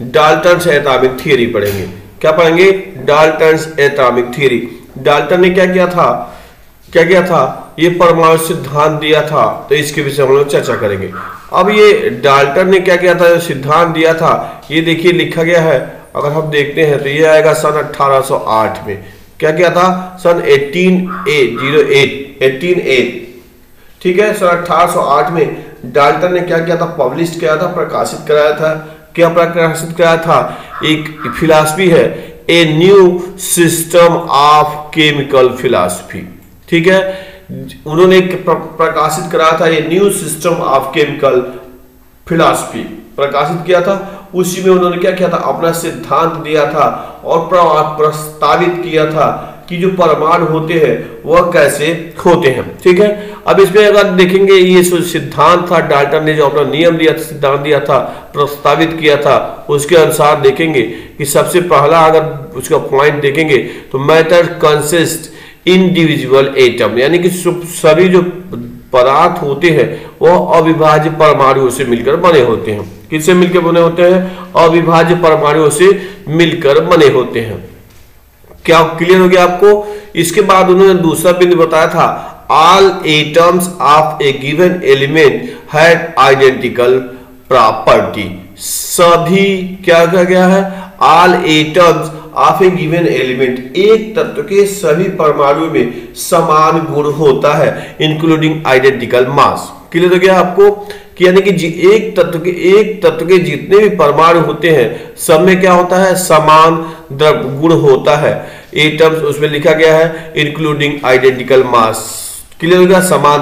Dalton's atomic theory पढ़ेंगे। क्या पढ़ेंगे? Dalton's atomic theory. डाल्टन ने क्या किया था? ये परमाणु सिद्धांत दिया था, तो इसके विषय हम लोग चर्चा करेंगे। अब ये डाल्टन ने क्या किया था, जो सिद्धांत दिया था, ये देखिए लिखा गया है। अगर हम देखते हैं तो ये आएगा सन 1808 में। क्या किया था? सन 1808, ठीक है। सन 1808 में डाल्टन ने क्या किया था? पब्लिश किया था, प्रकाशित कराया था। क्या प्रकाशित कराया था? एक फिलॉसफी है, a new system of chemical philosophy, ठीक है। उन्होंने प्रकाशित कराया था, ये new system of chemical philosophy प्रकाशित किया था। उसी में उन्होंने क्या किया था? अपना सिद्धांत दिया था और प्रस्तावित किया था कि जो परमाणु होते हैं वह कैसे होते हैं, ठीक है। अब इसमें अगर देखेंगे, ये सिद्धांत था, डाल्टन ने जो अपना नियम दिया था, सिद्धांत दिया था, प्रस्तावित किया था, उसके अनुसार देखेंगे कि सबसे पहला अगर उसका पॉइंट देखेंगे तो मैटर कंसिस्ट इंडिविजुअल एटम, यानी कि सभी जो पदार्थ होते हैं वह अविभाज्य परमाणुओं से मिलकर बने होते हैं। किससे मिलकर बने होते हैं? अविभाज्य परमाणुओं से मिलकर बने होते हैं। क्या क्लियर हो गया आपको? इसके बाद उन्होंने दूसरा बिंदु बताया था, all atoms of A given element had identical property. सभी क्या कहा गया है? All atoms of A given element, एक तत्व के सभी परमाणु में समान गुण होता है, इंक्लूडिंग आइडेंटिकल मास। क्लियर हो गया आपको? कि यानी कि एक तत्व के जितने भी परमाणु होते हैं सब में क्या होता है? समान द्रव्य गुण होता है। एटम्स उसमें लिखा गया है इंक्लूडिंग आइडेंटिकल मास। क्लियर हो गया? समान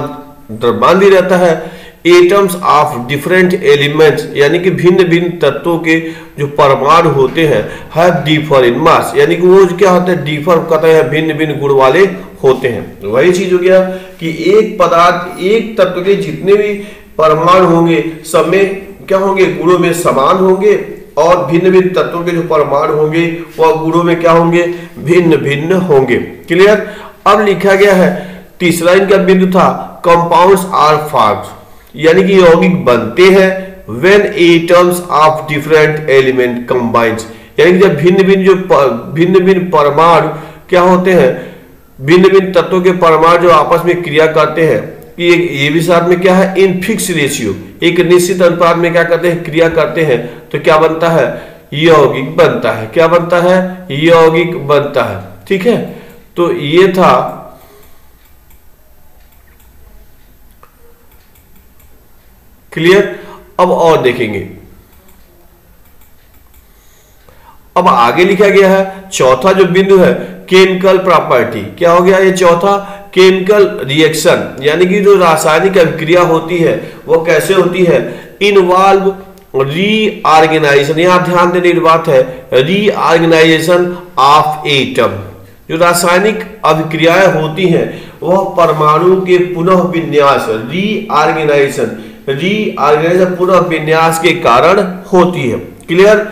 द्रव्यमान भी रहता है। एटम्स ऑफ डिफरेंट एलिमेंट्स, यानी कि भिन्न भिन्न तत्वों के जो परमाणु होते हैं, हैव डिफर इन मास, यानी कि वो क्या होते हैं? डिफर कहते हैं, भिन्न भिन्न गुण वाले होते हैं। वही चीज हो गया कि एक पदार्थ, एक तत्व के जितने भी परमाणु होंगे सब में क्या होंगे? गुणों में समान होंगे, और भिन्न भिन्न तत्वों के जो परमाणु होंगे वह गुणों में क्या होंगे? भिन्न भिन्न होंगे। क्लियर? अब लिखा गया है, तीसरा इनका बिंदु था, कंपाउंड्स आर फॉर्म्ड, यानी कि यौगिक बनते हैं when atoms of different element combines, यानी कि जब भिन्न भिन्न परमाणु क्या होते हैं? भिन्न भिन्न तत्वों के परमाणु जो आपस में क्रिया करते हैं, ये भी साथ में क्या है? इन फिक्स रेशियो, एक निश्चित अनुपात में क्या करते हैं? क्रिया करते हैं, तो क्या बनता है? यौगिक बनता है। क्या बनता है? यौगिक बनता है, ठीक है। तो ये था क्लियर। अब और देखेंगे, अब आगे लिखा गया है चौथा जो बिंदु है, केमिकल प्रॉपर्टी। क्या हो गया ये चौथा? केमिकल रिएक्शन, यानी कि जो रासायनिक अभिक्रिया होती है वो कैसे होती है? इन्वॉल्व रीऑर्गेनाइजेशन, यहां ध्यान देने की बात है, रीऑर्गेनाइजेशन ऑफ एटम। जो रासायनिक अभिक्रियाएं होती हैं वह परमाणु के पुनः विन्यास, रीऑर्गेनाइजेशन पुनः विन्यास के कारण होती है। क्लियर?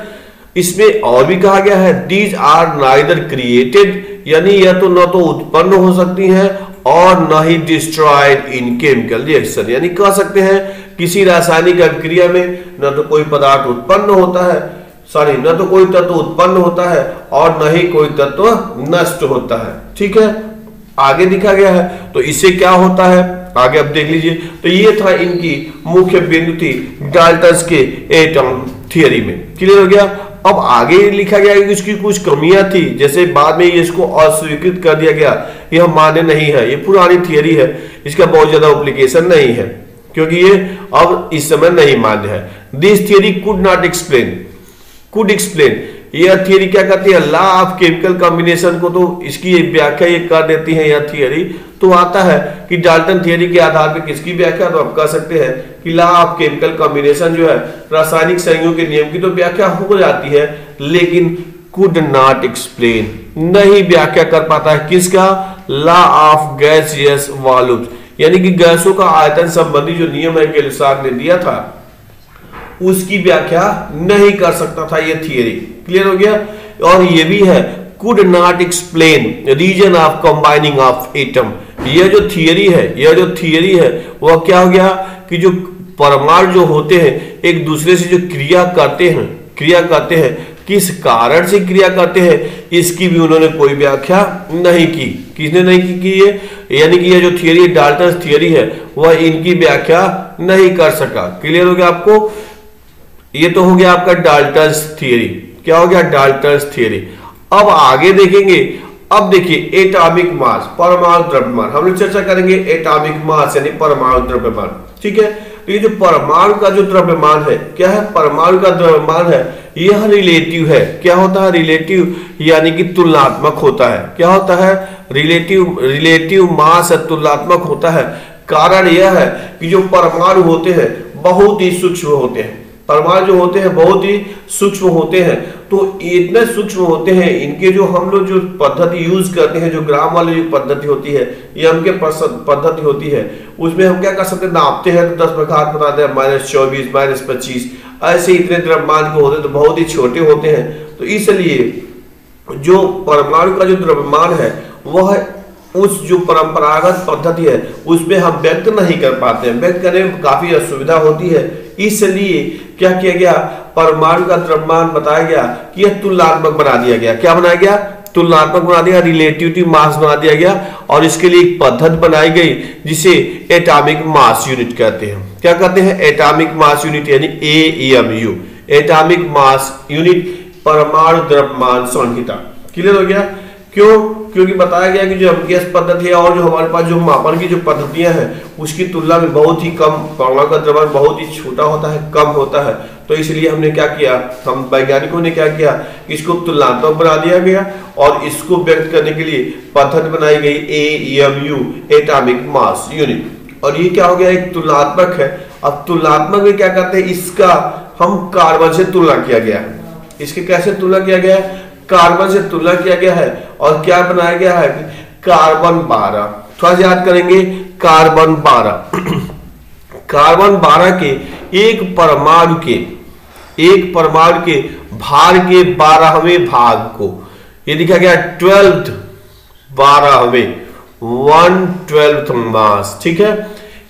इसमें और भी कहा गया है, दीज आर नाइदर क्रिएटेड, यानी यह तो न तो उत्पन्न हो सकती है और न ही डिस्ट्रॉयड इन केमिकल रिएक्शन, यानी कह सकते हैं किसी रासायनिक अभिक्रिया में न तो कोई पदार्थ उत्पन्न होता है, न तो कोई तत्व उत्पन्न होता है और न ही कोई तत्व नष्ट होता है, ठीक है। आगे दिखा गया है, तो इससे क्या होता है आगे अब देख लीजिए। तो ये था इनकी मुख्य बिंदु थी डाल्टन्स के एटम थियरी में। क्लियर हो गया? अब आगे लिखा गया कि इसकी कुछ कमियां थी, जैसे बाद में ये इसको अस्वीकृत कर दिया गया, यह मान्य नहीं है, ये पुरानी थियरी है, इसका बहुत ज्यादा एप्लीकेशन नहीं है, क्योंकि ये अब इस समय नहीं मान्य है। This theory could not explain, यह थियरी क्या करती है? लॉ ऑफ केमिकल कॉम्बिनेशन को, तो इसकी व्याख्या ये कर देती है यह थियरी। तो आता है कि डाल्टन थियरी के आधार पर किसकी व्याख्या? तो आप कह सकते हैं कि लॉ ऑफ केमिकल कॉम्बिनेशन जो है रासायनिक संयोग के नियम की तो व्याख्या हो जाती है, लेकिन कुड नॉट एक्सप्लेन, नहीं व्याख्या कर पाता है किसका? लॉ ऑफ गैसियस वॉल्यूम्स, यानी कि गैसों का आयतन संबंधी जो नियम है गेल्साग ने दिया था उसकी व्याख्या नहीं कर सकता था ये थियरी। क्लियर हो गया? और ये भी है, could not explain reason of combining of atom. यह जो थियरी है वह क्या हो गया कि जो परमाणु जो होते हैं एक दूसरे से जो क्रिया करते हैं, क्रिया करते हैं, किस कारण से क्रिया करते हैं, इसकी भी उन्होंने कोई व्याख्या नहीं की। किसने नहीं की ये, यानी कि ये जो थियरी डाल्टन थियरी है वह इनकी व्याख्या नहीं कर सका। क्लियर हो गया आपको? ये तो हो गया आपका डाल्टन थियरी। क्या हो गया? Dalton theory. अब आगे देखेंगे। अब देखिए एटॉमिक मास, परमाणु द्रव्यमान, हम लोग चर्चा करेंगे एटॉमिक मास यानी परमाणु द्रव्यमान। ठीक है, तो ये जो परमाणु का जो द्रव्यमान है, क्या है? परमाणु का द्रव्यमान है, यह रिलेटिव है। क्या होता है? रिलेटिव, यानी कि तुलनात्मक होता है। क्या होता है? रिलेटिव मास तुलनात्मक होता है। कारण यह है कि जो परमाणु होते हैं बहुत ही सूक्ष्म होते हैं। परमाणु जो होते हैं बहुत ही सूक्ष्म होते हैं, तो इतने सूक्ष्म होते हैं, इनके जो हम लोग जो पद्धति यूज करते हैं, जो ग्राम वाली जो पद्धति होती है, ये हमके पद्धति होती है, उसमें हम क्या कर सकते हैं? नापते हैं तो 10 पर घात बताते हैं -24 -25, ऐसे इतने द्रव्यमान के होते हैं, तो बहुत ही छोटे होते हैं। तो इसलिए जो परमाणु का जो द्रव्यमान है वह उस जो परंपरागत पद्धति है उसमें हम व्यक्त नहीं कर पाते हैं, व्यक्त करने में काफी असुविधा होती है। इसलिए क्या किया गया? परमाणु का द्रव्यमान बताया गया कि यह तुलनात्मक बना दिया गया। क्या बनाया गया? तुलनात्मक बना दिया, रिलेटिविटी मास बना दिया गया, और इसके लिए एक पद्धति बनाई गई जिसे एटॉमिक मास यूनिट कहते हैं। क्या कहते हैं? एटॉमिक मास यूनिट यानी AMU, एटॉमिक मास यूनिट, परमाणु द्रव्यमान संहिता। क्लियर हो गया? क्यों? क्योंकि बताया गया कि जो एमकेएस पद्धति है और जो हमारे पास जो मापन की जो पद्धतियां हैं उसकी तुलना में बहुत ही कम, परमाणु का द्रव्यमान बहुत ही छोटा होता है, कम होता है। तो इसलिए हमने क्या किया, हम वैज्ञानिकों ने क्या किया, इसको तुलनात्मक बना दिया गया और इसको व्यक्त करने के लिए पद्धति बनाई गई AMU, एटॉमिक मास यूनिट। और ये क्या हो गया? एक तुलनात्मक है। अब तुलनात्मक में क्या करते हैं? इसका हम कार्बन से तुलना किया गया है। इसके कैसे तुलना किया गया है? कार्बन से तुलना किया गया है। और क्या बनाया गया है? कार्बन 12। थोड़ा सा याद करेंगे, कार्बन 12 कार्बन 12 के एक परमाणु के भार के 12वें भाग को ये लिखा गया 12th, 12वें, 1/12 मास। ठीक है,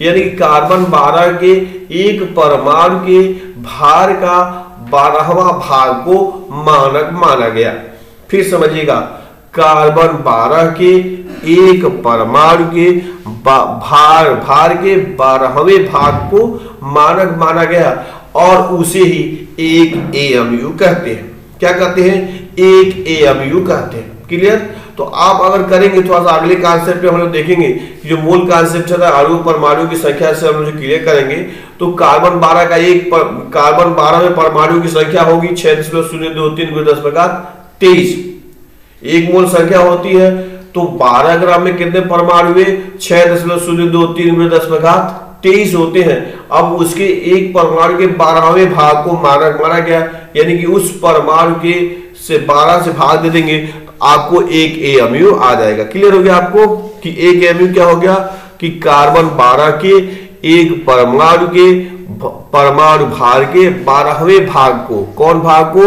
यानी कार्बन 12 के एक परमाणु के भार का 12वां भाग को मानक माना गया। फिर समझिएगा, कार्बन 12 के एक परमाणु के भार के 12वें भाग को मानक माना गया और उसे ही एक AMU कहते हैं। क्या कहते हैं? एक AMU कहते हैं। क्लियर? तो आप अगर करेंगे थोड़ा सा अगले कॉन्सेप्ट पे हम लोग देखेंगे कि जो मूल कॉन्सेप्ट है अणु परमाणु की संख्या से हम लोग क्लियर करेंगे। तो कार्बन 12 का कार्बन 12 में परमाणु की संख्या होगी 6.023 × 10⁻23। एक मोल संख्या होती है, तो 12 ग्राम में कितने परमाणु हुए? 6.023 × 10⁻23 होते हैं। अब उसके एक परमाणु के 12वें भाग को मानक माना गया, यानी कि उस परमाणु के से 12 से भाग दे देंगे आपको एक AMU आ जाएगा। क्लियर हो गया आपको कि एक AMU क्या हो गया कि कार्बन 12 के एक परमाणु के परमाणु भार के 12वें भाग को, कौन भाग को?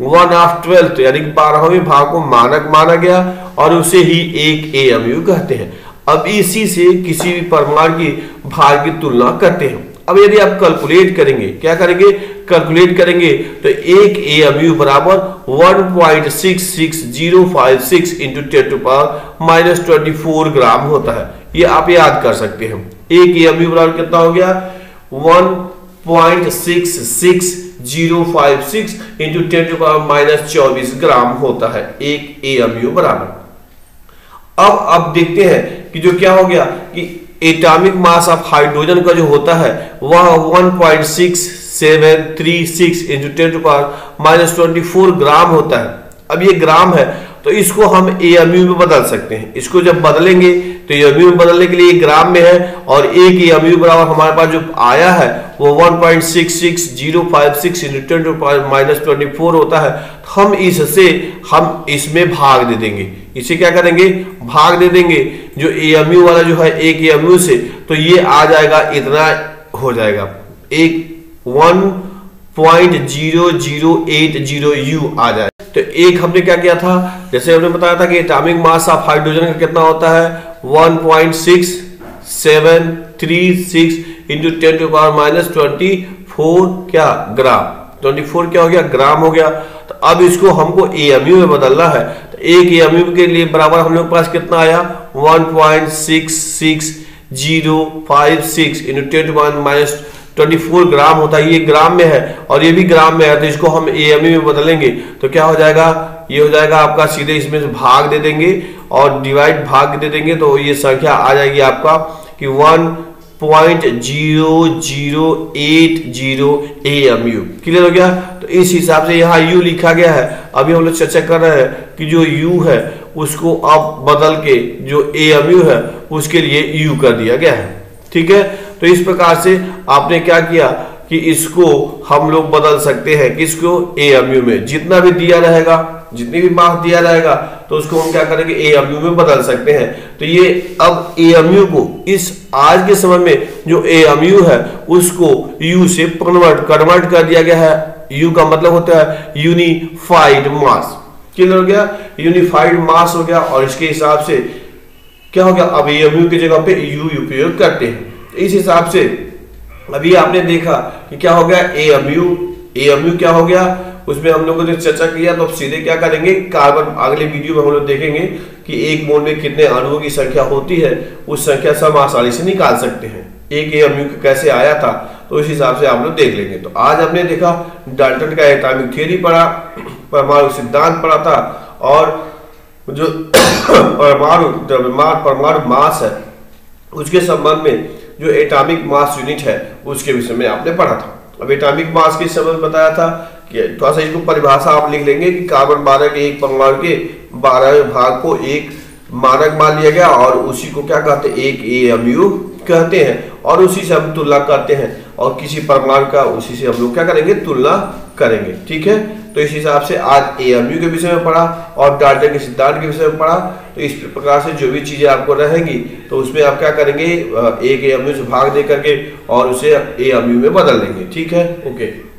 1/12 यानी कि 12वें भाग को मानक माना गया और उसे ही एक AMU कहते हैं। अब इसी से किसी भी परमाणु की भार की तुलना करते हैं। अब यदि आप कैलकुलेट करेंगे, क्या करेंगे? कैलकुलेट करेंगे तो एक AMU बराबर 1.66056 × 10⁻24 ग्राम होता है। ये आप याद कर सकते हैं। एक AMU बराबर कितना हो गया? 1.66056 × 10⁻24 ग्राम होता है एक AMU बराबर। अब देखते हैं कि जो क्या हो गया कि एटॉमिक मास ऑफ हाइड्रोजन का जो होता है वह 1.6736 × 10⁻24 ग्राम होता है। अब ये ग्राम है तो इसको हम AMU में बदल सकते हैं। इसको जब बदलेंगे तो AMU में बदलने के लिए ग्राम में है और एक AMU बराबर हमारे पास जो आया है वो 1.66056 × 10⁻24 होता है। हम इसमें भाग दे देंगे। इसे क्या करेंगे? भाग दे देंगे जो AMU वाला जो है एक AMU से, तो ये आ जाएगा, इतना हो जाएगा, एक 1.0080U आ जाएगा। तो एक हमने क्या किया था, जैसे हमने बताया था कि एटॉमिक मास ऑफ हाइड्रोजन का कितना होता है? 1.6736 × 10⁻24 क्या ग्राम। 24 क्या हो गया, ग्राम हो गया। तो अब इसको हमको AMU में बदलना है। तो एक AMU के लिए बराबर हम लोग के पास कितना आया, 1.66056 इंटू 10⁻⁻⁴ 24 ग्राम होता है। ये ग्राम में है और ये भी ग्राम में है, तो इसको हम AMU में बदलेंगे तो क्या हो जाएगा, ये हो जाएगा आपका सीधे इसमें से भाग दे देंगे और डिवाइड भाग दे देंगे, तो ये संख्या आ जाएगी आपका कि 1.0080 AMU। क्लियर हो गया। तो इस हिसाब से यहाँ U लिखा गया है। अभी हम लोग चर्चा कर रहे हैं कि जो U है उसको अब बदल के जो AMU है उसके लिए U कर दिया गया है। ठीक है, तो इस प्रकार से आपने क्या किया कि इसको हम लोग बदल सकते हैं, किसको, AMU में। जितना भी दिया रहेगा, जितनी भी मार्क्स दिया रहेगा तो उसको हम क्या करेंगे, AMU में बदल सकते हैं। तो ये अब AMU को इस आज के समय में जो AMU है उसको U से कन्वर्ट कर दिया गया है। U का मतलब होता है यूनिफाइड मास। क्लियर हो गया, यूनिफाइड मास हो गया। और इसके हिसाब से क्या हो गया, अब AMU की जगह पे U उपयोग करते हैं। इस हिसाब से अभी आपने देखा कि क्या हो गया, AMU क्या हो गया, उसमें हम लोगों ने चर्चा किया। तो अब सीधे क्या करेंगे, कार्बन, अगले वीडियो में हम लोग देखेंगे कि एक मोल में कितने अणुओं की संख्या होती है, उस संख्या से हम आसानी से निकाल सकते हैं। एक AMU कैसे आया था तो उस हिसाब से आप लोग देख लेंगे। तो आज हमने देखा डाल्टन का एटॉमिक थ्योरी पढ़ा, परमाणु सिद्धांत पढ़ा था, और जो परमाणु मास है उसके संबंध में जो एटॉमिक मास यूनिट है उसके विषय में आपने पढ़ा था। अब एटॉमिक मास के संबंध बताया था कि थोड़ा सा इसको परिभाषा आप लिख लेंगे कि कार्बन 12 के एक परमाणु के 12वें भाग को एक मानक मान लिया गया और उसी को क्या कहते हैं, एक AMU कहते हैं, और उसी से हम तुलना करते हैं और किसी परमाणु का उसी से हम लोग क्या करेंगे, तुलना करेंगे। ठीक है, तो इस हिसाब से आज AMU के विषय में पढ़ा और डाल्टन के सिद्धांत के विषय में पढ़ा। तो इस प्रकार से जो भी चीजें आपको रहेंगी तो उसमें आप क्या करेंगे, एक AMU से भाग दे करके और उसे AMU में बदल देंगे। ठीक है, ओके।